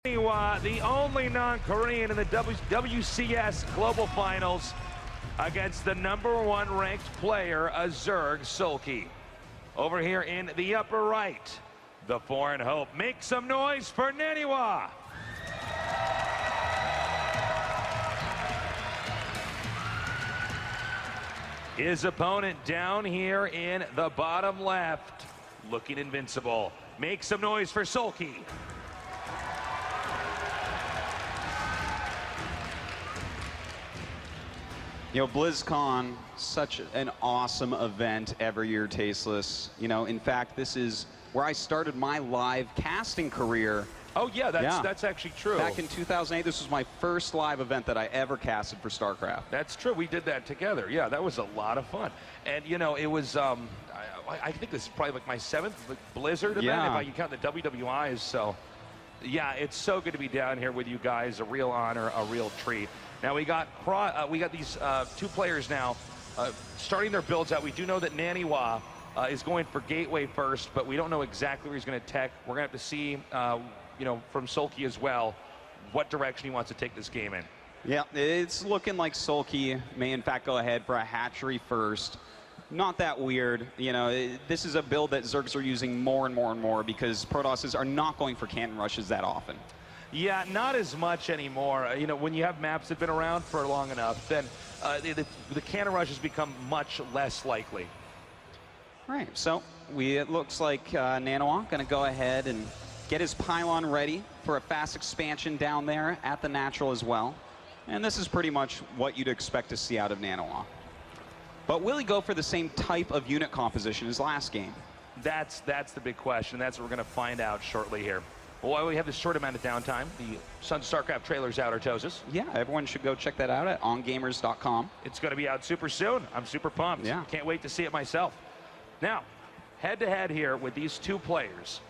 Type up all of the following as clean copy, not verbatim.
Naniwa, the only non-Korean in the WCS Global Finals, against the #1 ranked player, Zerg Soulkey. Over here in the upper right, the foreign hope. Make some noise for Naniwa. His opponent down here in the bottom left, looking invincible. Make some noise for Soulkey. You know, BlizzCon, such an awesome event every year, Tasteless. You know, in fact, this is where I started my live casting career. Oh yeah, that's actually true. Back in 2008, this was my first live event that I ever casted for StarCraft. That's true. We did that together. Yeah, that was a lot of fun. And you know, it was I think this is probably like my 7th Blizzard event, if I can count the WWIs. So yeah, it's so good to be down here with you guys. A real honor, a real treat. Now we got these two players now starting their builds out. We do know that Naniwa is going for Gateway first, but we don't know exactly where he's going to tech. We're going to have to see, you know, from Soulkey as well, what direction he wants to take this game in. Yeah, it's looking like Soulkey may in fact go ahead for a hatchery first. Not that weird. You know, this is a build that Zergs are using more and more and more because Protosses are not going for cannon rushes that often. Yeah, not as much anymore. You know, when you have maps that have been around for long enough, then the cannon rushes become much less likely. Right, so it looks like Naniwa going to go ahead and get his pylon ready for a fast expansion down there at the natural as well. And this is pretty much what you'd expect to see out of Naniwa. But will he go for the same type of unit composition as last game? That's the big question. That's what we're going to find out shortly here. Well, while we have this short amount of downtime, the Sun StarCraft trailer's out, Artosis. Yeah, everyone should go check that out at ongamers.com. It's going to be out super soon. I'm super pumped. Yeah. Can't wait to see it myself. Now, head-to-head here with these two players.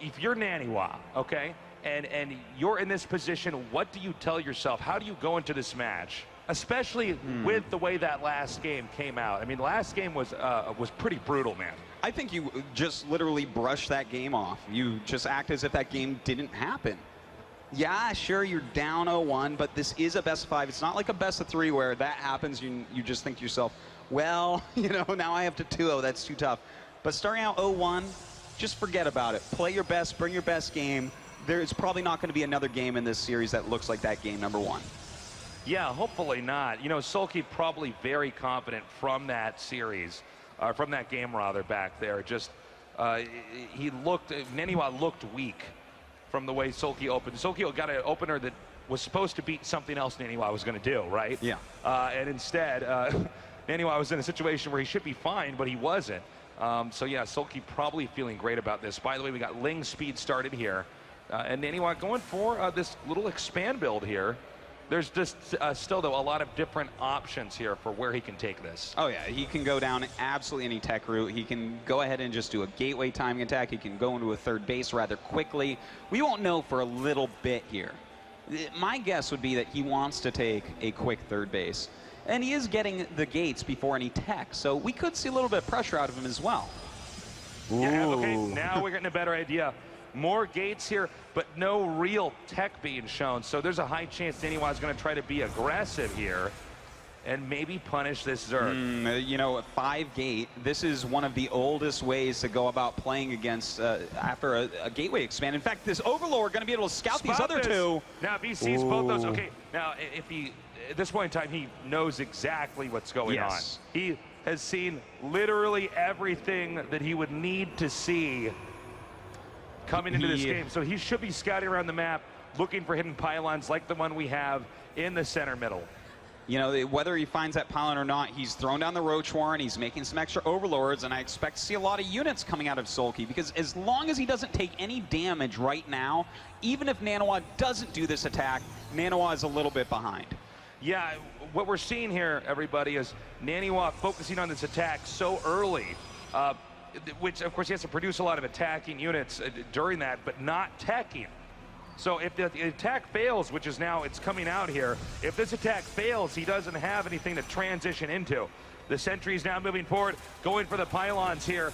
If you're Naniwa, okay, and you're in this position, what do you tell yourself? How do you go into this match? Especially with the way that last game came out. I mean, the last game was pretty brutal, man. I think you just literally brush that game off. You just act as if that game didn't happen. Yeah, sure, you're down 0-1, but this is a best of 5. It's not like a best of 3 where that happens, you just think to yourself, well, you know, now I have to 2-0, that's too tough. But starting out 0-1, just forget about it. Play your best, bring your best game. There's probably not going to be another game in this series that looks like that game #1. Yeah, hopefully not. You know, Soulkey probably very confident from that series. From that game, rather, back there. Just, Naniwa looked weak from the way Soulkey opened. Soulkey got an opener that was supposed to beat something else Naniwa was going to do, right? Yeah. And instead, Naniwa was in a situation where he should be fine, but he wasn't. So yeah, Soulkey probably feeling great about this. By the way, we got Ling speed started here. And Naniwa going for this little expand build here. There's just still, though, a lot of different options here for where he can take this. Oh, yeah. He can go down absolutely any tech route. He can go ahead and just do a gateway timing attack. He can go into a third base rather quickly. We won't know for a little bit here. My guess would be that he wants to take a quick third base. And he is getting the gates before any tech, so we could see a little bit of pressure out of him as well. Yeah, okay, now we're getting a better idea. More gates here, but no real tech being shown. So there's a high chance Naniwa is going to try to be aggressive here and maybe punish this Zerg. You know, 5 gate, this is one of the oldest ways to go about playing against after a gateway expand. In fact, this Overlord going to be able to scout these other two. Now, if he sees both those, okay, now if he, at this point in time, he knows exactly what's going on. He has seen literally everything that he would need to see coming into this game. So he should be scouting around the map, looking for hidden pylons like the one we have in the center middle. You know, whether he finds that pylon or not, he's thrown down the Roach Warren, he's making some extra Overlords, and I expect to see a lot of units coming out of Soulkey, because as long as he doesn't take any damage right now, even if Naniwa doesn't do this attack, Naniwa is a little bit behind. Yeah, what we're seeing here, everybody, is Naniwa focusing on this attack so early, which, of course, he has to produce a lot of attacking units during that, but not teching. So if the attack fails, which is now, it's coming out here, if this attack fails, he doesn't have anything to transition into. The sentry's now moving forward, going for the pylons here.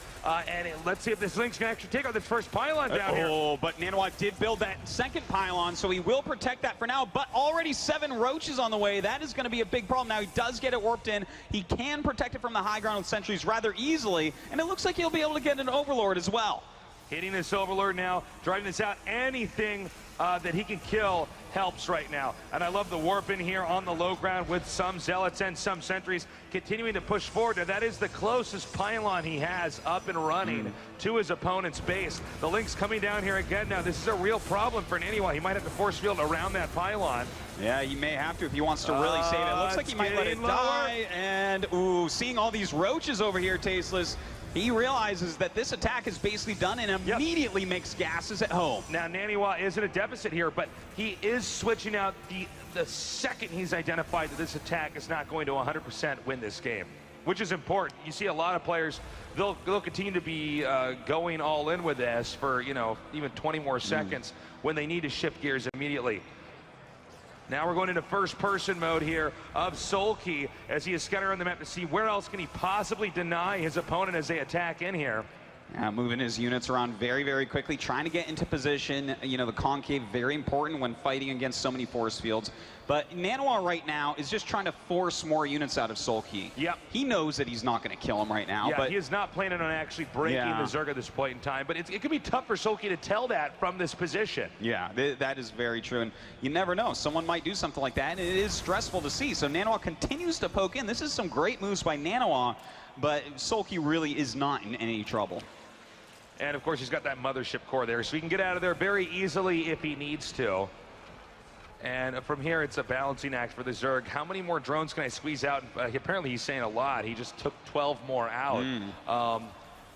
Let's see if this Lynx can actually take out this first pylon down here. Oh, but Naniwa did build that second pylon, so he will protect that for now. But already 7 roaches on the way. That is going to be a big problem. Now he does get it warped in. He can protect it from the high ground with sentries rather easily. And it looks like he'll be able to get an Overlord as well. Hitting this Overlord now, driving this out. Anything that he can kill helps right now. And I love the warp in here on the low ground with some Zealots and some sentries continuing to push forward. Now, that is the closest pylon he has up and running to his opponent's base. The Lynx coming down here again now. This is a real problem for Naniwa. He might have to force field around that pylon. Yeah, he may have to if he wants to really save it. It looks like he might let it die. And, ooh, seeing all these roaches over here, Tasteless, he realizes that this attack is basically done and immediately makes gases at home. Now, Naniwa is in a deficit here, but he is switching out the second he's identified that this attack is not going to 100% win this game, which is important. You see a lot of players, they'll continue to be going all in with this for, you know, even 20 more seconds when they need to shift gears immediately. Now we're going into first-person mode here of Soulkey as he is scouting around the map to see where else can he possibly deny his opponent as they attack in here. Yeah, moving his units around very, very quickly, trying to get into position. You know, the concave, very important when fighting against so many force fields. But Naniwa right now is just trying to force more units out of Soulkey. Yep. He knows that he's not going to kill him right now. Yeah, but he is not planning on actually breaking the Zerg at this point in time. But it could be tough for Soulkey to tell that from this position. Yeah, that is very true. And you never know. Someone might do something like that, and it is stressful to see. So Naniwa continues to poke in. This is some great moves by Naniwa, but Soulkey really is not in any trouble. And, of course, he's got that mothership core there, so he can get out of there very easily if he needs to. And from here, it's a balancing act for the Zerg. How many more drones can I squeeze out? Apparently, he's saying a lot. He just took 12 more out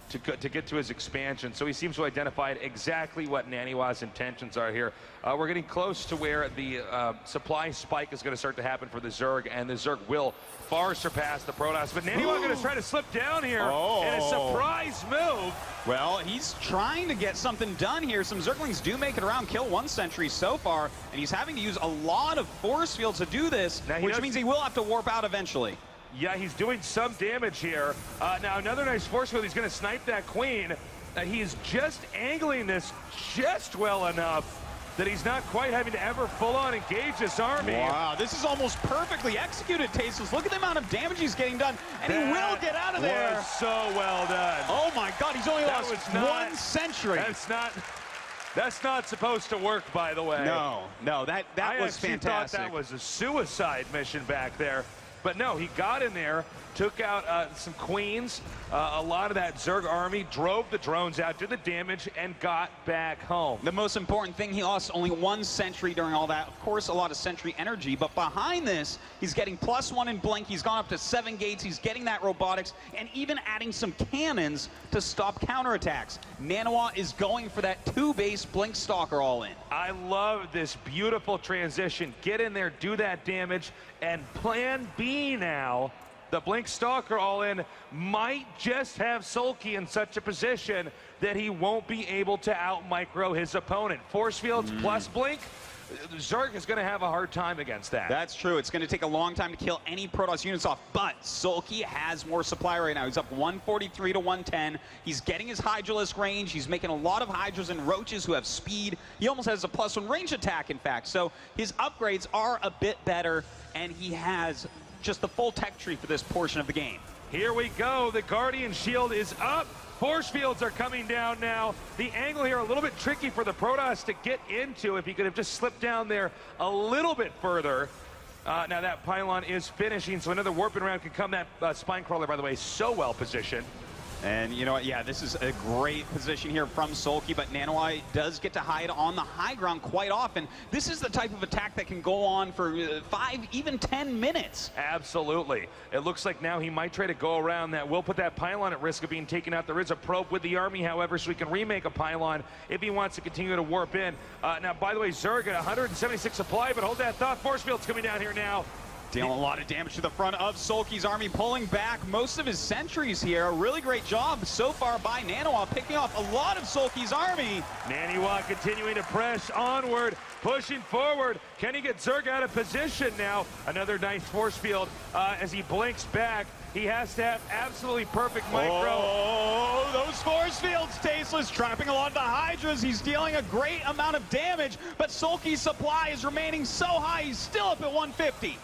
to get to his expansion. So he seems to have identified exactly what Naniwa's intentions are here. We're getting close to where the supply spike is going to start to happen for the Zerg, and the Zerg will far surpass the Protoss. But Naniwa going to try to slip down here in a surprise move. Well, he's trying to get something done here. Some Zerglings do make it around, kill 1 sentry so far, and he's having to use a lot of force fields to do this, which means he will have to warp out eventually. Yeah, he's doing some damage here. Now, another nice force field. He's going to snipe that queen. He's just angling this just well enough that he's not quite having to ever full-on engage this army. Wow, this is almost perfectly executed, Tasteless. Look at the amount of damage he's getting done, and he will get out of there. That was so well done. Oh my God, he's only lost 1 sentry. That's not supposed to work, by the way. No, that was fantastic. I thought that was a suicide mission back there. But no, he got in there, took out some queens, a lot of that Zerg army, drove the drones out, did the damage, and got back home. The most important thing, he lost only 1 sentry during all that. Of course, a lot of sentry energy, but behind this, he's getting +1 in blink. He's gone up to 7 gates. He's getting that robotics, and even adding some cannons to stop counterattacks. Naniwa is going for that 2-base blink stalker all in. I love this beautiful transition. Get in there, do that damage, and plan B now. The Blink Stalker all in might just have Soulkey in such a position that he won't be able to out-micro his opponent. Force fields plus Blink, Zerg is going to have a hard time against that. That's true. It's going to take a long time to kill any Protoss units off, but Soulkey has more supply right now. He's up 143 to 110. He's getting his Hydralisk range. He's making a lot of Hydras and Roaches who have speed. He almost has a +1 range attack, in fact. So his upgrades are a bit better, and he has just the full tech tree for this portion of the game. Here we go. The Guardian Shield is up. Force fields are coming down now. The angle here a little bit tricky for the Protoss to get into if he could have just slipped down there a little bit further. Now that pylon is finishing, so another warping round can come. That spine crawler, by the way, so well positioned. And you know what, yeah, this is a great position here from Soulkey, but Naniwa does get to hide on the high ground quite often. This is the type of attack that can go on for 5, even 10 minutes. Absolutely. It looks like now he might try to go around that. Will put that pylon at risk of being taken out. There is a probe with the army, however, so he can remake a pylon if he wants to continue to warp in. Now, by the way, Zerg at 176 supply, but hold that thought. Force field's coming down here now. Dealing a lot of damage to the front of Soulkey's army, pulling back most of his sentries here. A really great job so far by Naniwa, picking off a lot of Soulkey's army. Naniwa continuing to press onward, pushing forward. Can he get Zerg out of position now? Another nice force field as he blinks back. He has to have absolutely perfect micro. Oh, those force fields, Tasteless, trapping a lot of the Hydras. He's dealing a great amount of damage, but Soulkey's supply is remaining so high, he's still up at 150.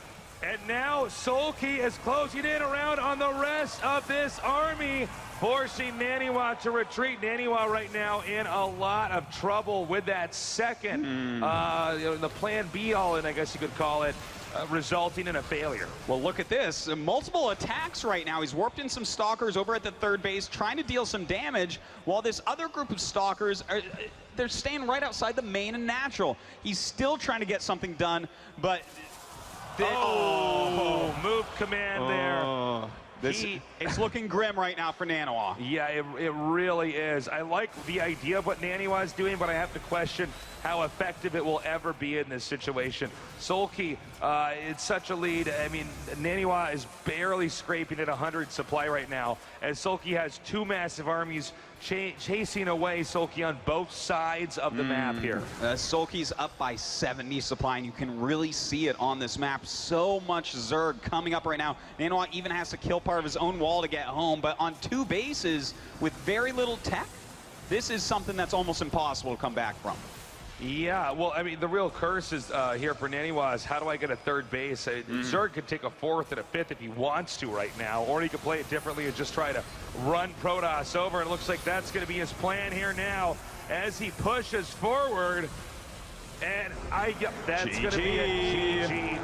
And now Soulkey is closing in around on the rest of this army, forcing Naniwa to retreat. Naniwa right now in a lot of trouble with that second, the plan B all in, I guess you could call it, resulting in a failure. Well, look at this. Multiple attacks right now. He's warped in some Stalkers over at the third base, trying to deal some damage, while this other group of Stalkers, they're staying right outside the main and natural. He's still trying to get something done, but... move command there. It's looking grim right now for Naniwa. Yeah, it really is. I like the idea of what Naniwa is doing, but I have to question how effective it will ever be in this situation. Soulkey, it's such a lead. I mean, Naniwa is barely scraping at 100 supply right now, as Soulkey has two massive armies chasing away Soulkey on both sides of the map here. Soulkey's up by 70 supply, and you can really see it on this map. So much Zerg coming up right now. Naniwa even has to kill part of his own wall to get home, but on two bases with very little tech, this is something that's almost impossible to come back from. Yeah, well, I mean, the real curse is here for Naniwa is how do I get a third base? Zerg could take a fourth and a fifth if he wants to right now, or he could play it differently and just try to run Protoss over. It looks like that's going to be his plan here now as he pushes forward. And that's going to be a GG.